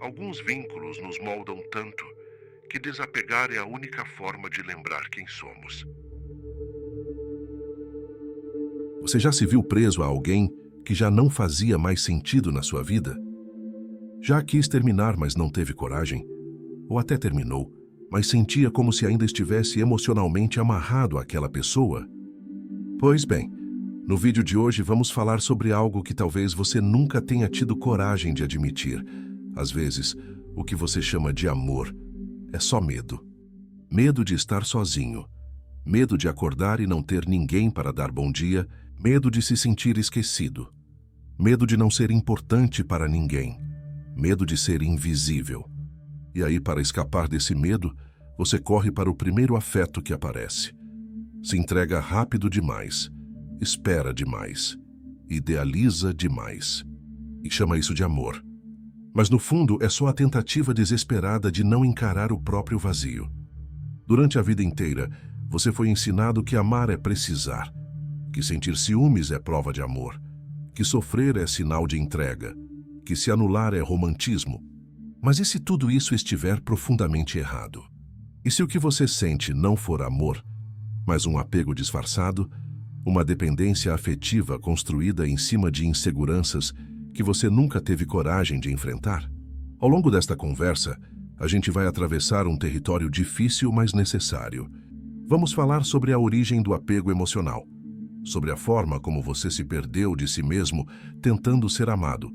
Alguns vínculos nos moldam tanto que desapegar é a única forma de lembrar quem somos. Você já se viu preso a alguém que já não fazia mais sentido na sua vida? Já quis terminar, mas não teve coragem? Ou até terminou, mas sentia como se ainda estivesse emocionalmente amarrado àquela pessoa? Pois bem, no vídeo de hoje vamos falar sobre algo que talvez você nunca tenha tido coragem de admitir. Às vezes, o que você chama de amor é só medo. Medo de estar sozinho. Medo de acordar e não ter ninguém para dar bom dia. Medo de se sentir esquecido. Medo de não ser importante para ninguém. Medo de ser invisível. E aí, para escapar desse medo, você corre para o primeiro afeto que aparece. Se entrega rápido demais. Espera demais. Idealiza demais. E chama isso de amor. Mas no fundo é só a tentativa desesperada de não encarar o próprio vazio. Durante a vida inteira, você foi ensinado que amar é precisar, que sentir ciúmes é prova de amor, que sofrer é sinal de entrega, que se anular é romantismo. Mas e se tudo isso estiver profundamente errado? E se o que você sente não for amor, mas um apego disfarçado, uma dependência afetiva construída em cima de inseguranças que você nunca teve coragem de enfrentar? Ao longo desta conversa, a gente vai atravessar um território difícil, mas necessário. Vamos falar sobre a origem do apego emocional, sobre a forma como você se perdeu de si mesmo tentando ser amado,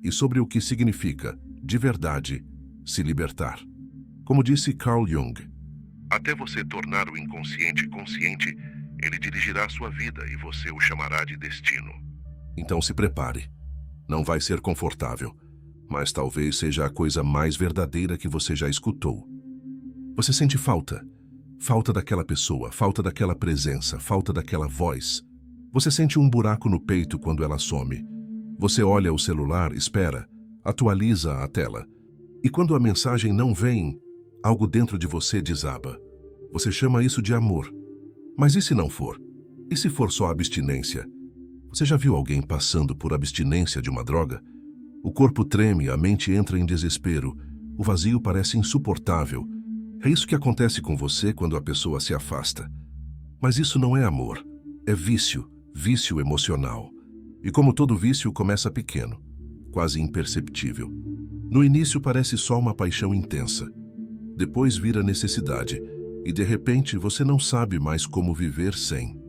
e sobre o que significa, de verdade, se libertar. Como disse Carl Jung, Até você tornar o inconsciente consciente, ele dirigirá sua vida e você o chamará de destino. então se prepare. Não vai ser confortável, mas talvez seja a coisa mais verdadeira que você já escutou. Você sente falta. Falta daquela pessoa, falta daquela presença, falta daquela voz. Você sente um buraco no peito quando ela some. Você olha o celular, espera, atualiza a tela. E quando a mensagem não vem, algo dentro de você desaba. Você chama isso de amor. Mas e se não for? E se for só abstinência? Você já viu alguém passando por abstinência de uma droga? O corpo treme, a mente entra em desespero, o vazio parece insuportável. É isso que acontece com você quando a pessoa se afasta. Mas isso não é amor, é vício, vício emocional. E como todo vício, começa pequeno, quase imperceptível. No início parece só uma paixão intensa. Depois vira necessidade, e de repente você não sabe mais como viver sem.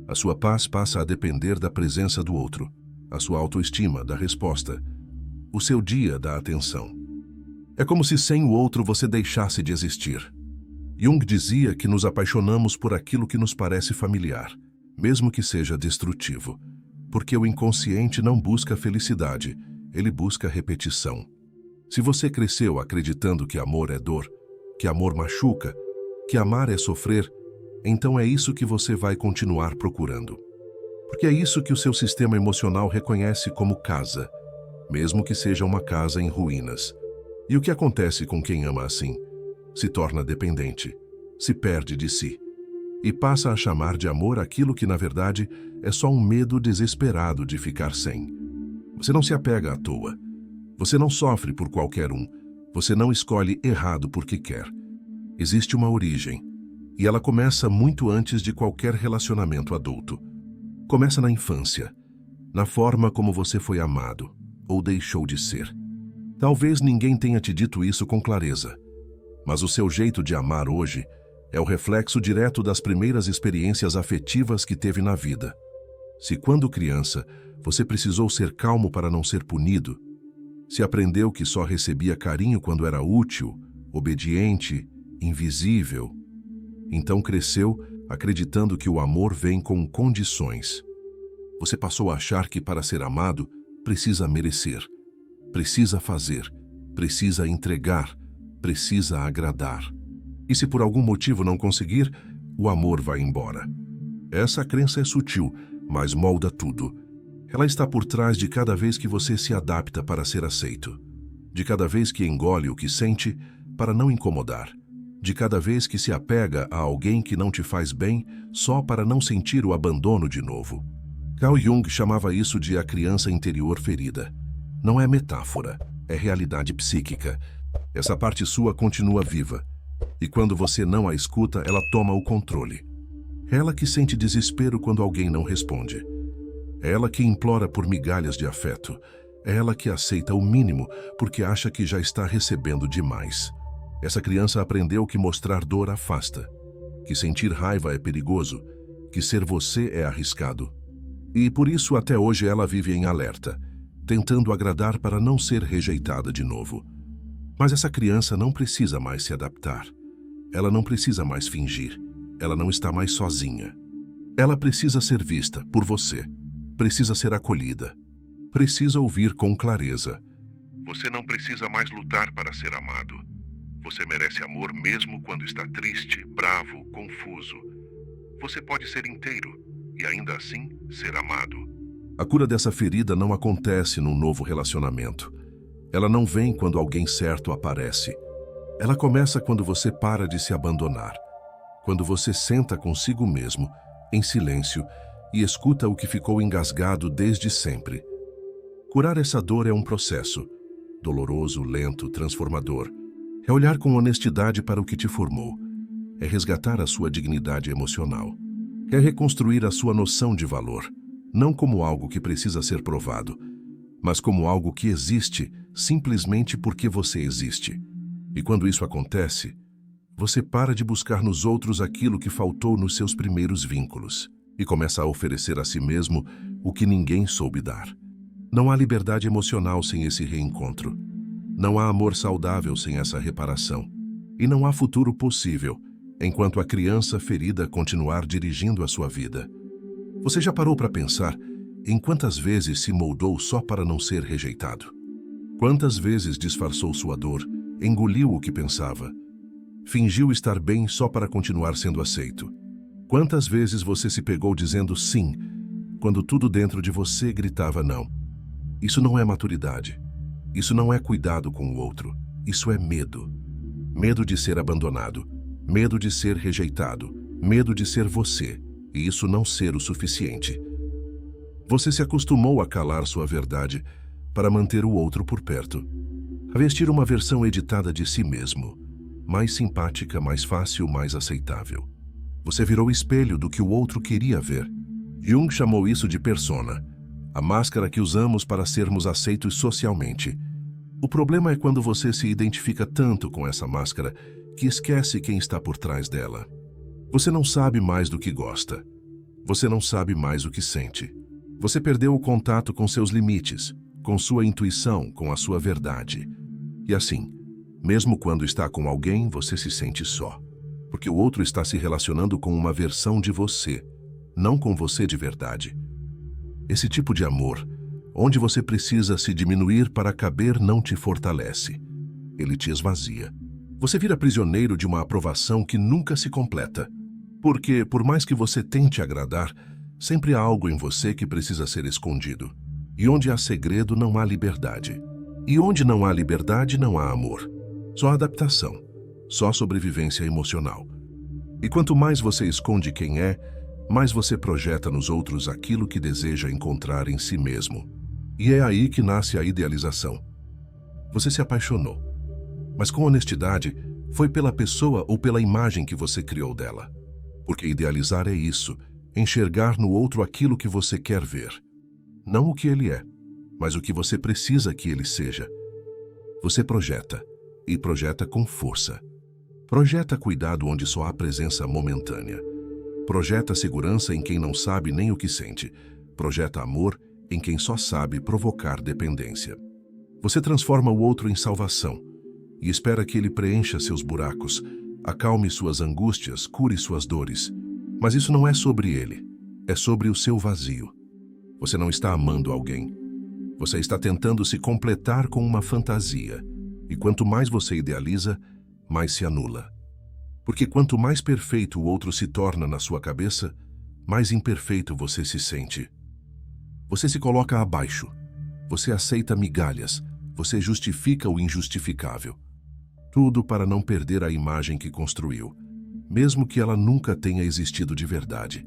A sua paz passa a depender da presença do outro, a sua autoestima da resposta, o seu dia da atenção. É como se sem o outro você deixasse de existir. Jung dizia que nos apaixonamos por aquilo que nos parece familiar, mesmo que seja destrutivo, porque o inconsciente não busca felicidade, ele busca repetição. Se você cresceu acreditando que amor é dor, que amor machuca, que amar é sofrer, então é isso que você vai continuar procurando. Porque é isso que o seu sistema emocional reconhece como casa, mesmo que seja uma casa em ruínas. E o que acontece com quem ama assim? Se torna dependente, se perde de si, e passa a chamar de amor aquilo que, na verdade, é só um medo desesperado de ficar sem. Você não se apega à toa. Você não sofre por qualquer um. Você não escolhe errado porque quer. Existe uma origem. E ela começa muito antes de qualquer relacionamento adulto. Começa na infância, na forma como você foi amado, ou deixou de ser. Talvez ninguém tenha te dito isso com clareza, mas o seu jeito de amar hoje é o reflexo direto das primeiras experiências afetivas que teve na vida. Se quando criança você precisou ser calmo para não ser punido, se aprendeu que só recebia carinho quando era útil, obediente, invisível, então cresceu acreditando que o amor vem com condições. Você passou a achar que para ser amado precisa merecer, precisa fazer, precisa entregar, precisa agradar. E se por algum motivo não conseguir, o amor vai embora. Essa crença é sutil, mas molda tudo. Ela está por trás de cada vez que você se adapta para ser aceito, de cada vez que engole o que sente para não incomodar, de cada vez que se apega a alguém que não te faz bem só para não sentir o abandono de novo. Carl Jung chamava isso de a criança interior ferida. Não é metáfora, é realidade psíquica. Essa parte sua continua viva. E quando você não a escuta, ela toma o controle. É ela que sente desespero quando alguém não responde. É ela que implora por migalhas de afeto. É ela que aceita o mínimo porque acha que já está recebendo demais. Essa criança aprendeu que mostrar dor afasta, que sentir raiva é perigoso, que ser você é arriscado. E por isso até hoje ela vive em alerta, tentando agradar para não ser rejeitada de novo. Mas essa criança não precisa mais se adaptar. Ela não precisa mais fingir. Ela não está mais sozinha. Ela precisa ser vista por você. Precisa ser acolhida. Precisa ouvir com clareza. Você não precisa mais lutar para ser amado. Você merece amor mesmo quando está triste, bravo, confuso. Você pode ser inteiro e ainda assim ser amado. A cura dessa ferida não acontece num novo relacionamento. Ela não vem quando alguém certo aparece. Ela começa quando você para de se abandonar. Quando você senta consigo mesmo, em silêncio, e escuta o que ficou engasgado desde sempre. Curar essa dor é um processo, doloroso, lento, transformador. É olhar com honestidade para o que te formou. É resgatar a sua dignidade emocional. É reconstruir a sua noção de valor, não como algo que precisa ser provado, mas como algo que existe simplesmente porque você existe. E quando isso acontece, você para de buscar nos outros aquilo que faltou nos seus primeiros vínculos e começa a oferecer a si mesmo o que ninguém soube dar. Não há liberdade emocional sem esse reencontro. Não há amor saudável sem essa reparação. E não há futuro possível enquanto a criança ferida continuar dirigindo a sua vida. Você já parou para pensar em quantas vezes se moldou só para não ser rejeitado? Quantas vezes disfarçou sua dor, engoliu o que pensava, fingiu estar bem só para continuar sendo aceito? Quantas vezes você se pegou dizendo sim, quando tudo dentro de você gritava não? Isso não é maturidade. Isso não é cuidado com o outro. Isso é medo. Medo de ser abandonado. Medo de ser rejeitado. Medo de ser você. E isso não ser o suficiente. Você se acostumou a calar sua verdade para manter o outro por perto. A vestir uma versão editada de si mesmo. Mais simpática, mais fácil, mais aceitável. Você virou espelho do que o outro queria ver. Jung chamou isso de persona. A máscara que usamos para sermos aceitos socialmente. O problema é quando você se identifica tanto com essa máscara que esquece quem está por trás dela. Você não sabe mais do que gosta. Você não sabe mais o que sente. Você perdeu o contato com seus limites, com sua intuição, com a sua verdade. E assim, mesmo quando está com alguém, você se sente só. Porque o outro está se relacionando com uma versão de você, não com você de verdade. Esse tipo de amor, onde você precisa se diminuir para caber, não te fortalece. Ele te esvazia. Você vira prisioneiro de uma aprovação que nunca se completa. Porque, por mais que você tente agradar, sempre há algo em você que precisa ser escondido. E onde há segredo, não há liberdade. E onde não há liberdade, não há amor. Só adaptação. Só sobrevivência emocional. E quanto mais você esconde quem é, mais você projeta nos outros aquilo que deseja encontrar em si mesmo. E é aí que nasce a idealização. Você se apaixonou. Mas com honestidade, foi pela pessoa ou pela imagem que você criou dela. Porque idealizar é isso, enxergar no outro aquilo que você quer ver. Não o que ele é, mas o que você precisa que ele seja. Você projeta, e projeta com força. Projeta cuidado onde só há presença momentânea. Projeta segurança em quem não sabe nem o que sente. Projeta amor em quem só sabe provocar dependência. Você transforma o outro em salvação e espera que ele preencha seus buracos, acalme suas angústias, cure suas dores. Mas isso não é sobre ele, é sobre o seu vazio. Você não está amando alguém. Você está tentando se completar com uma fantasia. E quanto mais você idealiza, mais se anula. Porque quanto mais perfeito o outro se torna na sua cabeça, mais imperfeito você se sente. Você se coloca abaixo. Você aceita migalhas. Você justifica o injustificável. Tudo para não perder a imagem que construiu, mesmo que ela nunca tenha existido de verdade.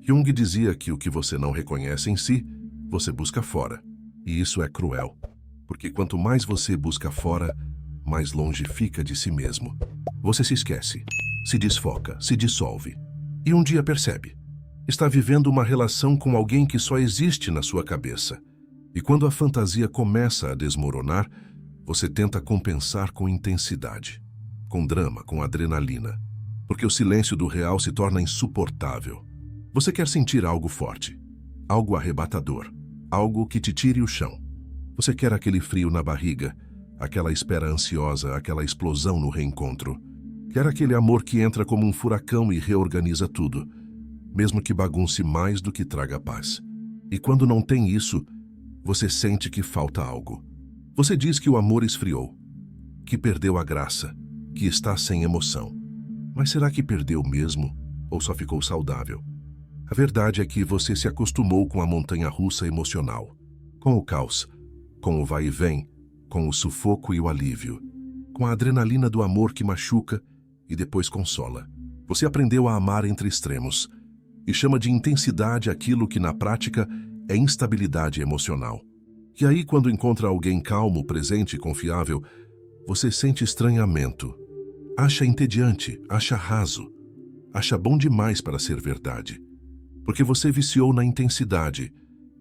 Jung dizia que o que você não reconhece em si, você busca fora. E isso é cruel. Porque quanto mais você busca fora, mais longe fica de si mesmo. Você se esquece, se desfoca, se dissolve. E um dia percebe. Está vivendo uma relação com alguém que só existe na sua cabeça. E quando a fantasia começa a desmoronar, você tenta compensar com intensidade, com drama, com adrenalina. Porque o silêncio do real se torna insuportável. Você quer sentir algo forte, algo arrebatador, algo que te tire o chão. Você quer aquele frio na barriga, aquela espera ansiosa, aquela explosão no reencontro. Quer aquele amor que entra como um furacão e reorganiza tudo, mesmo que bagunce mais do que traga paz. E quando não tem isso, você sente que falta algo. Você diz que o amor esfriou, que perdeu a graça, que está sem emoção. Mas será que perdeu mesmo ou só ficou saudável? A verdade é que você se acostumou com a montanha-russa emocional, com o caos, com o vai e vem, com o sufoco e o alívio, com a adrenalina do amor que machuca e depois consola. Você aprendeu a amar entre extremos e chama de intensidade aquilo que na prática é instabilidade emocional. E aí, quando encontra alguém calmo, presente e confiável, você sente estranhamento. Acha entediante, acha raso, acha bom demais para ser verdade. Porque você viciou na intensidade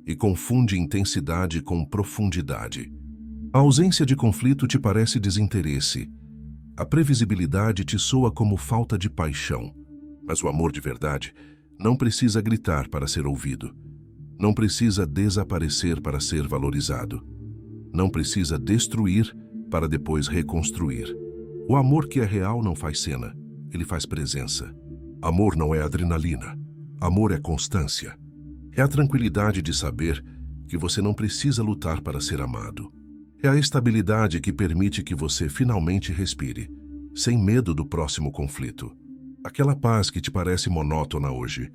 e confunde intensidade com profundidade. A ausência de conflito te parece desinteresse. A previsibilidade te soa como falta de paixão. Mas o amor de verdade não precisa gritar para ser ouvido. Não precisa desaparecer para ser valorizado. Não precisa destruir para depois reconstruir. O amor que é real não faz cena, ele faz presença. Amor não é adrenalina. Amor é constância. É a tranquilidade de saber que você não precisa lutar para ser amado. É a estabilidade que permite que você finalmente respire, sem medo do próximo conflito. Aquela paz que te parece monótona hoje,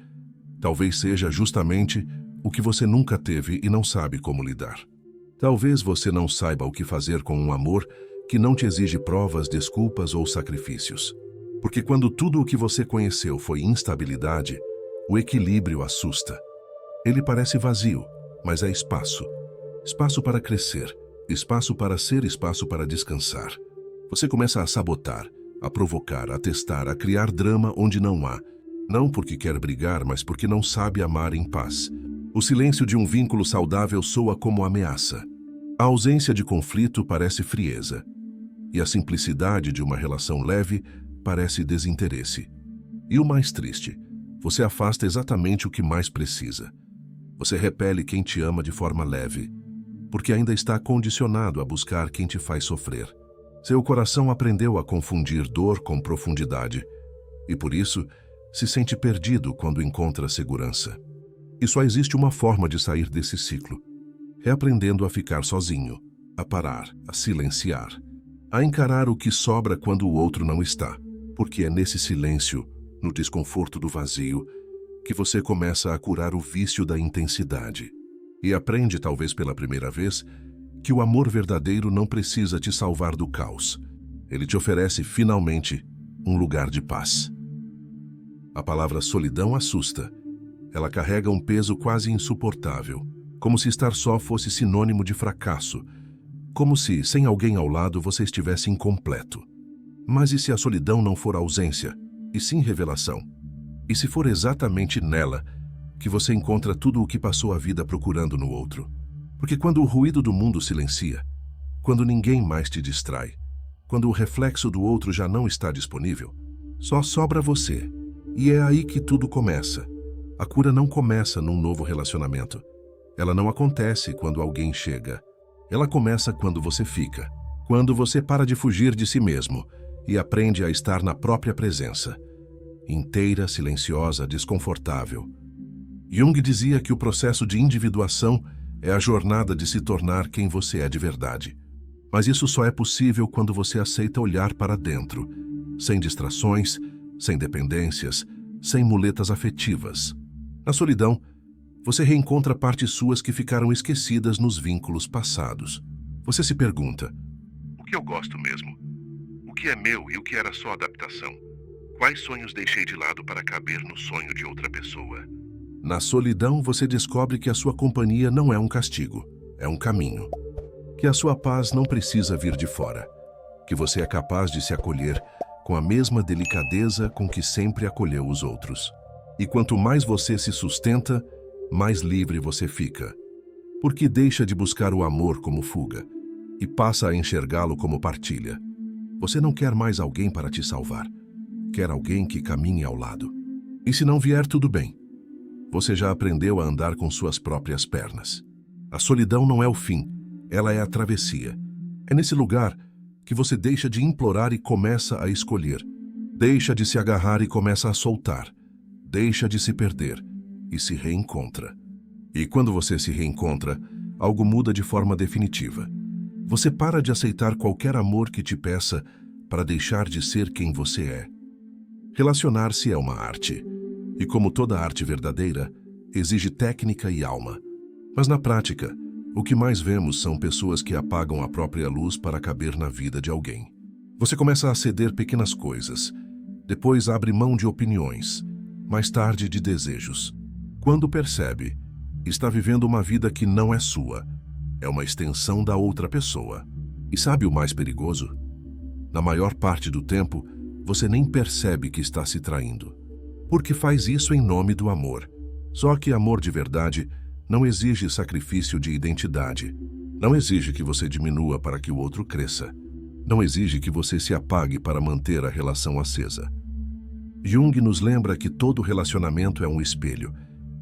talvez seja justamente o que você nunca teve e não sabe como lidar. Talvez você não saiba o que fazer com um amor que não te exige provas, desculpas ou sacrifícios. Porque quando tudo o que você conheceu foi instabilidade, o equilíbrio assusta. Ele parece vazio, mas é espaço. Espaço para crescer, espaço para ser, espaço para descansar. Você começa a sabotar, a provocar, a testar, a criar drama onde não há. Não porque quer brigar, mas porque não sabe amar em paz. O silêncio de um vínculo saudável soa como ameaça. A ausência de conflito parece frieza. E a simplicidade de uma relação leve parece desinteresse. E o mais triste, você afasta exatamente o que mais precisa. Você repele quem te ama de forma leve, porque ainda está condicionado a buscar quem te faz sofrer. Seu coração aprendeu a confundir dor com profundidade, e por isso se sente perdido quando encontra segurança. E só existe uma forma de sair desse ciclo. É aprendendo a ficar sozinho, a parar, a silenciar, a encarar o que sobra quando o outro não está, porque é nesse silêncio, no desconforto do vazio, que você começa a curar o vício da intensidade. E aprende, talvez pela primeira vez, que o amor verdadeiro não precisa te salvar do caos. Ele te oferece, finalmente, um lugar de paz. A palavra solidão assusta. Ela carrega um peso quase insuportável, como se estar só fosse sinônimo de fracasso, como se, sem alguém ao lado, você estivesse incompleto. Mas e se a solidão não for ausência, e sim revelação? E se for exatamente nela que você encontra tudo o que passou a vida procurando no outro? Porque quando o ruído do mundo silencia, quando ninguém mais te distrai, quando o reflexo do outro já não está disponível, só sobra você. E é aí que tudo começa. A cura não começa num novo relacionamento. Ela não acontece quando alguém chega. Ela começa quando você fica. Quando você para de fugir de si mesmo e aprende a estar na própria presença. Inteira, silenciosa, desconfortável. Jung dizia que o processo de individuação é a jornada de se tornar quem você é de verdade. Mas isso só é possível quando você aceita olhar para dentro, sem distrações, sem dependências, sem muletas afetivas. Na solidão, você reencontra partes suas que ficaram esquecidas nos vínculos passados. Você se pergunta: o que eu gosto mesmo? O que é meu e o que era só adaptação? Quais sonhos deixei de lado para caber no sonho de outra pessoa? Na solidão, você descobre que a sua companhia não é um castigo, é um caminho. que a sua paz não precisa vir de fora, que você é capaz de se acolher com a mesma delicadeza com que sempre acolheu os outros. E quanto mais você se sustenta, mais livre você fica, porque deixa de buscar o amor como fuga e passa a enxergá-lo como partilha. Você não quer mais alguém para te salvar, quer alguém que caminhe ao lado. E se não vier, tudo bem. Você já aprendeu a andar com suas próprias pernas. A solidão não é o fim, ela é a travessia. É nesse lugar que você deixa de implorar e começa a escolher. Deixa de se agarrar e começa a soltar. Deixa de se perder e se reencontra. E quando você se reencontra, algo muda de forma definitiva. Você para de aceitar qualquer amor que te peça para deixar de ser quem você é. Relacionar-se é uma arte. E como toda arte verdadeira, exige técnica e alma. Mas na prática, o que mais vemos são pessoas que apagam a própria luz para caber na vida de alguém. Você começa a ceder pequenas coisas, depois abre mão de opiniões, mais tarde de desejos. Quando percebe, está vivendo uma vida que não é sua, é uma extensão da outra pessoa. E sabe o mais perigoso? Na maior parte do tempo, você nem percebe que está se traindo, porque faz isso em nome do amor. Só que amor de verdade não exige sacrifício de identidade. Não exige que você diminua para que o outro cresça. Não exige que você se apague para manter a relação acesa. Jung nos lembra que todo relacionamento é um espelho.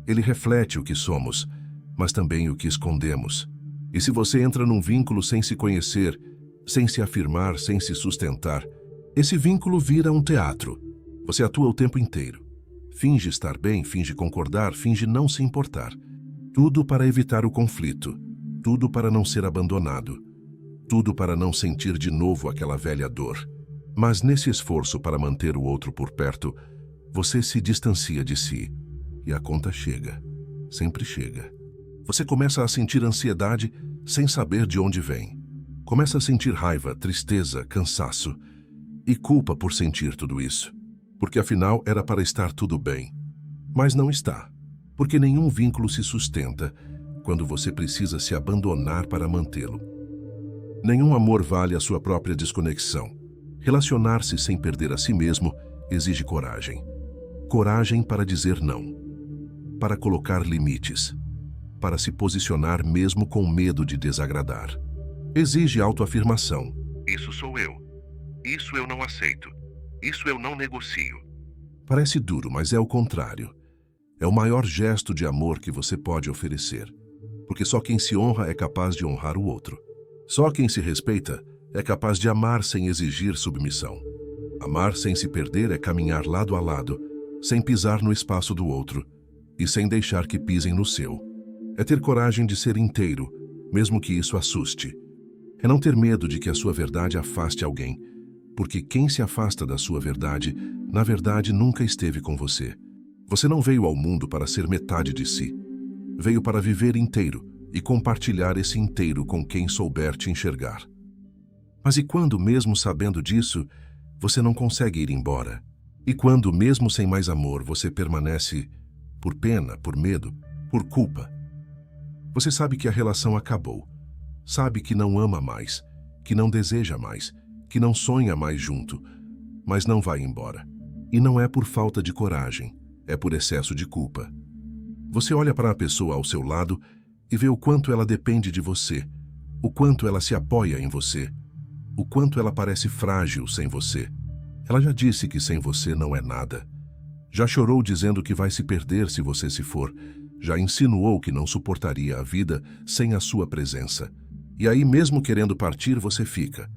Ele reflete o que somos, mas também o que escondemos. E se você entra num vínculo sem se conhecer, sem se afirmar, sem se sustentar, esse vínculo vira um teatro. Você atua o tempo inteiro. Finge estar bem, finge concordar, finge não se importar. Tudo para evitar o conflito, tudo para não ser abandonado, tudo para não sentir de novo aquela velha dor. Mas nesse esforço para manter o outro por perto, você se distancia de si. E a conta chega, sempre chega. Você começa a sentir ansiedade sem saber de onde vem. Começa a sentir raiva, tristeza, cansaço e culpa por sentir tudo isso. Porque afinal era para estar tudo bem. Mas não está. Porque nenhum vínculo se sustenta quando você precisa se abandonar para mantê-lo. Nenhum amor vale a sua própria desconexão. Relacionar-se sem perder a si mesmo exige coragem. Coragem para dizer não, para colocar limites, para se posicionar mesmo com medo de desagradar. Exige autoafirmação. Isso sou eu. Isso eu não aceito. Isso eu não negocio. Parece duro, mas é o contrário. É o maior gesto de amor que você pode oferecer. Porque só quem se honra é capaz de honrar o outro. Só quem se respeita é capaz de amar sem exigir submissão. Amar sem se perder é caminhar lado a lado, sem pisar no espaço do outro e sem deixar que pisem no seu. É ter coragem de ser inteiro, mesmo que isso assuste. É não ter medo de que a sua verdade afaste alguém, porque quem se afasta da sua verdade, na verdade nunca esteve com você. Você não veio ao mundo para ser metade de si. Veio para viver inteiro e compartilhar esse inteiro com quem souber te enxergar. Mas e quando, mesmo sabendo disso, você não consegue ir embora? E quando, mesmo sem mais amor, você permanece por pena, por medo, por culpa? Você sabe que a relação acabou. Sabe que não ama mais, que não deseja mais, que não sonha mais junto, mas não vai embora. E não é por falta de coragem, é por excesso de culpa. Você olha para a pessoa ao seu lado e vê o quanto ela depende de você, o quanto ela se apoia em você, o quanto ela parece frágil sem você. Ela já disse que sem você não é nada. Já chorou dizendo que vai se perder se você se for. Já insinuou que não suportaria a vida sem a sua presença. E aí, mesmo querendo partir, você fica.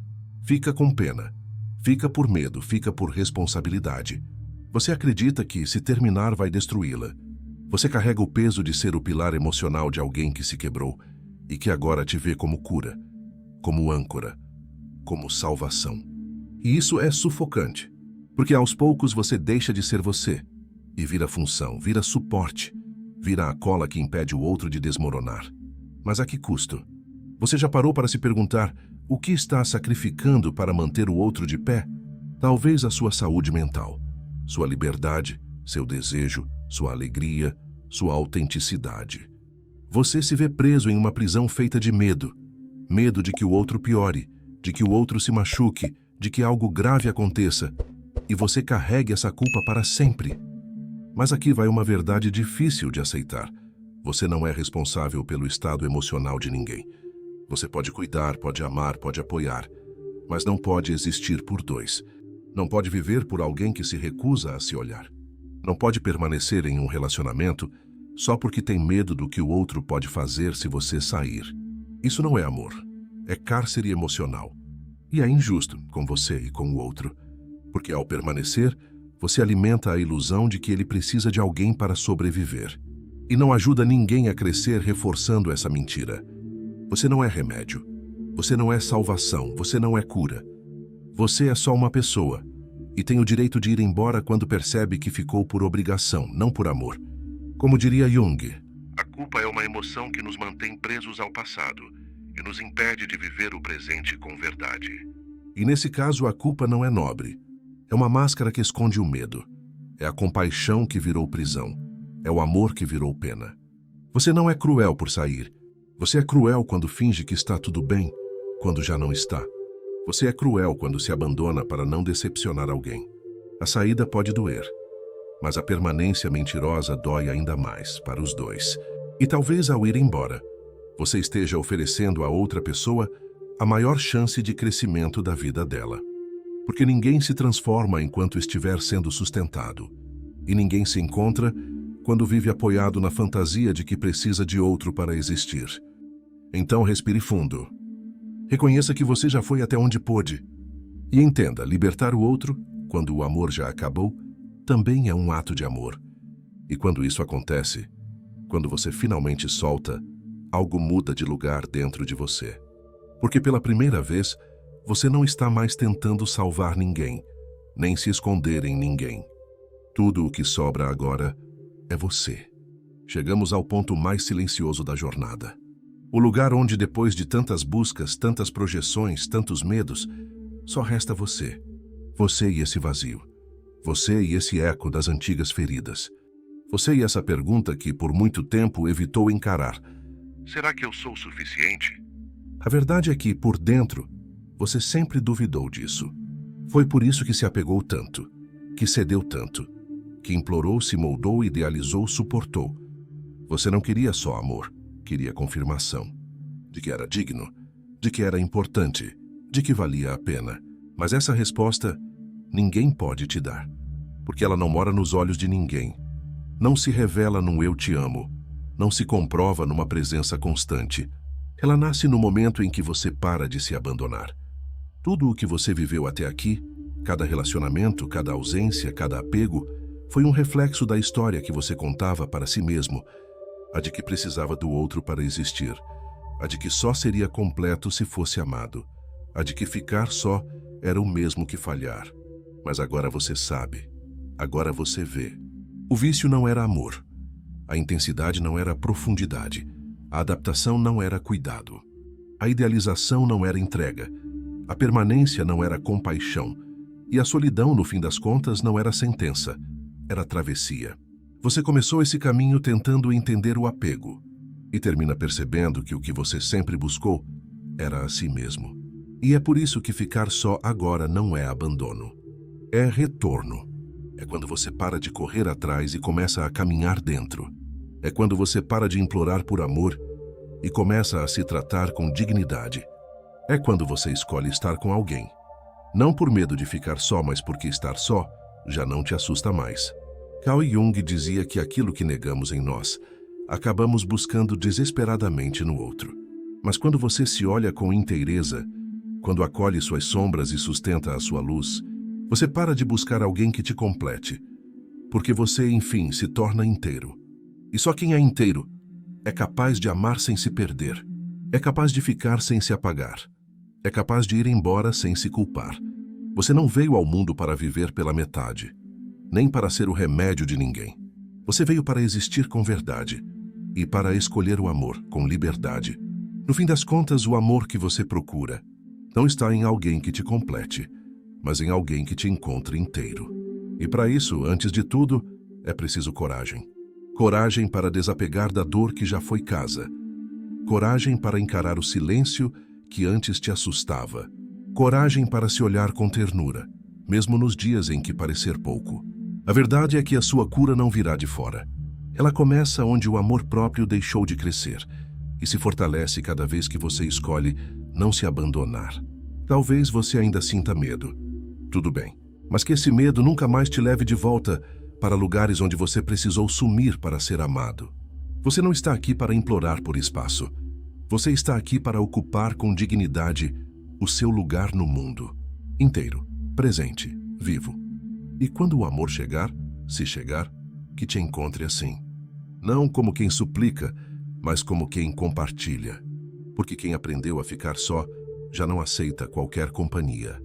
Fica com pena. Fica por medo, fica por responsabilidade. Você acredita que, se terminar, vai destruí-la. Você carrega o peso de ser o pilar emocional de alguém que se quebrou e que agora te vê como cura, como âncora, como salvação. E isso é sufocante, porque aos poucos você deixa de ser você e vira função, vira suporte, vira a cola que impede o outro de desmoronar. Mas a que custo? Você já parou para se perguntar o que está sacrificando para manter o outro de pé? Talvez a sua saúde mental, sua liberdade, seu desejo, sua alegria, sua autenticidade. Você se vê preso em uma prisão feita de medo. Medo de que o outro piore, de que o outro se machuque, de que algo grave aconteça, e você carregue essa culpa para sempre. Mas aqui vai uma verdade difícil de aceitar. Você não é responsável pelo estado emocional de ninguém. Você pode cuidar, pode amar, pode apoiar, mas não pode existir por dois. Não pode viver por alguém que se recusa a se olhar. Não pode permanecer em um relacionamento só porque tem medo do que o outro pode fazer se você sair. Isso não é amor. É cárcere emocional. E é injusto com você e com o outro. Porque ao permanecer, você alimenta a ilusão de que ele precisa de alguém para sobreviver. E não ajuda ninguém a crescer reforçando essa mentira. Você não é remédio. Você não é salvação. Você não é cura. Você é só uma pessoa. E tem o direito de ir embora quando percebe que ficou por obrigação, não por amor. Como diria Jung, a culpa é uma emoção que nos mantém presos ao passado e nos impede de viver o presente com verdade. E nesse caso a culpa não é nobre. É uma máscara que esconde o medo. É a compaixão que virou prisão. É o amor que virou pena. Você não é cruel por sair. Você é cruel quando finge que está tudo bem, quando já não está. Você é cruel quando se abandona para não decepcionar alguém. A saída pode doer, mas a permanência mentirosa dói ainda mais para os dois. E talvez ao ir embora, você esteja oferecendo a outra pessoa a maior chance de crescimento da vida dela. Porque ninguém se transforma enquanto estiver sendo sustentado. E ninguém se encontra quando vive apoiado na fantasia de que precisa de outro para existir. Então respire fundo. Reconheça que você já foi até onde pôde. E entenda, libertar o outro, quando o amor já acabou, também é um ato de amor. E quando isso acontece, quando você finalmente solta, algo muda de lugar dentro de você. Porque pela primeira vez, você não está mais tentando salvar ninguém, nem se esconder em ninguém. Tudo o que sobra agora é você. Chegamos ao ponto mais silencioso da jornada. O lugar onde, depois de tantas buscas, tantas projeções, tantos medos, só resta você. Você e esse vazio. Você e esse eco das antigas feridas. Você e essa pergunta que, por muito tempo, evitou encarar. Será que eu sou o suficiente? A verdade é que, por dentro, você sempre duvidou disso. Foi por isso que se apegou tanto, que cedeu tanto, que implorou, se moldou, idealizou, suportou. Você não queria só amor, queria confirmação. De que era digno, de que era importante, de que valia a pena. Mas essa resposta, ninguém pode te dar. Porque ela não mora nos olhos de ninguém. Não se revela num eu te amo. Não se comprova numa presença constante. Ela nasce no momento em que você para de se abandonar. Tudo o que você viveu até aqui, cada relacionamento, cada ausência, cada apego, foi um reflexo da história que você contava para si mesmo, a de que precisava do outro para existir, a de que só seria completo se fosse amado, a de que ficar só era o mesmo que falhar. Mas agora você sabe, agora você vê. O vício não era amor, a intensidade não era profundidade, a adaptação não era cuidado, a idealização não era entrega, a permanência não era compaixão, e a solidão, no fim das contas, não era sentença, era travessia. Você começou esse caminho tentando entender o apego, e termina percebendo que o que você sempre buscou era a si mesmo. E é por isso que ficar só agora não é abandono. É retorno. É quando você para de correr atrás e começa a caminhar dentro. É quando você para de implorar por amor e começa a se tratar com dignidade. É quando você escolhe estar com alguém. Não por medo de ficar só, mas porque estar só já não te assusta mais. Carl Jung dizia que aquilo que negamos em nós, acabamos buscando desesperadamente no outro. Mas quando você se olha com inteireza, quando acolhe suas sombras e sustenta a sua luz, você para de buscar alguém que te complete, porque você, enfim, se torna inteiro. E só quem é inteiro é capaz de amar sem se perder, é capaz de ficar sem se apagar, é capaz de ir embora sem se culpar. Você não veio ao mundo para viver pela metade, nem para ser o remédio de ninguém. Você veio para existir com verdade e para escolher o amor com liberdade. No fim das contas, o amor que você procura não está em alguém que te complete, mas em alguém que te encontre inteiro. E para isso, antes de tudo, é preciso coragem. Coragem para desapegar da dor que já foi casa. Coragem para encarar o silêncio que antes te assustava. Coragem para se olhar com ternura, mesmo nos dias em que parecer pouco. A verdade é que a sua cura não virá de fora. Ela começa onde o amor próprio deixou de crescer e se fortalece cada vez que você escolhe não se abandonar. Talvez você ainda sinta medo. Tudo bem, mas que esse medo nunca mais te leve de volta para lugares onde você precisou sumir para ser amado. Você não está aqui para implorar por espaço. Você está aqui para ocupar com dignidade o seu lugar no mundo. Inteiro, presente, vivo. E quando o amor chegar, se chegar, que te encontre assim. Não como quem suplica, mas como quem compartilha. Porque quem aprendeu a ficar só, já não aceita qualquer companhia.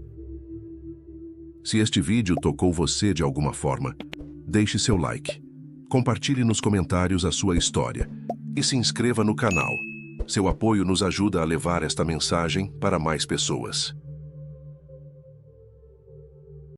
Se este vídeo tocou você de alguma forma, deixe seu like, compartilhe nos comentários a sua história e se inscreva no canal. Seu apoio nos ajuda a levar esta mensagem para mais pessoas.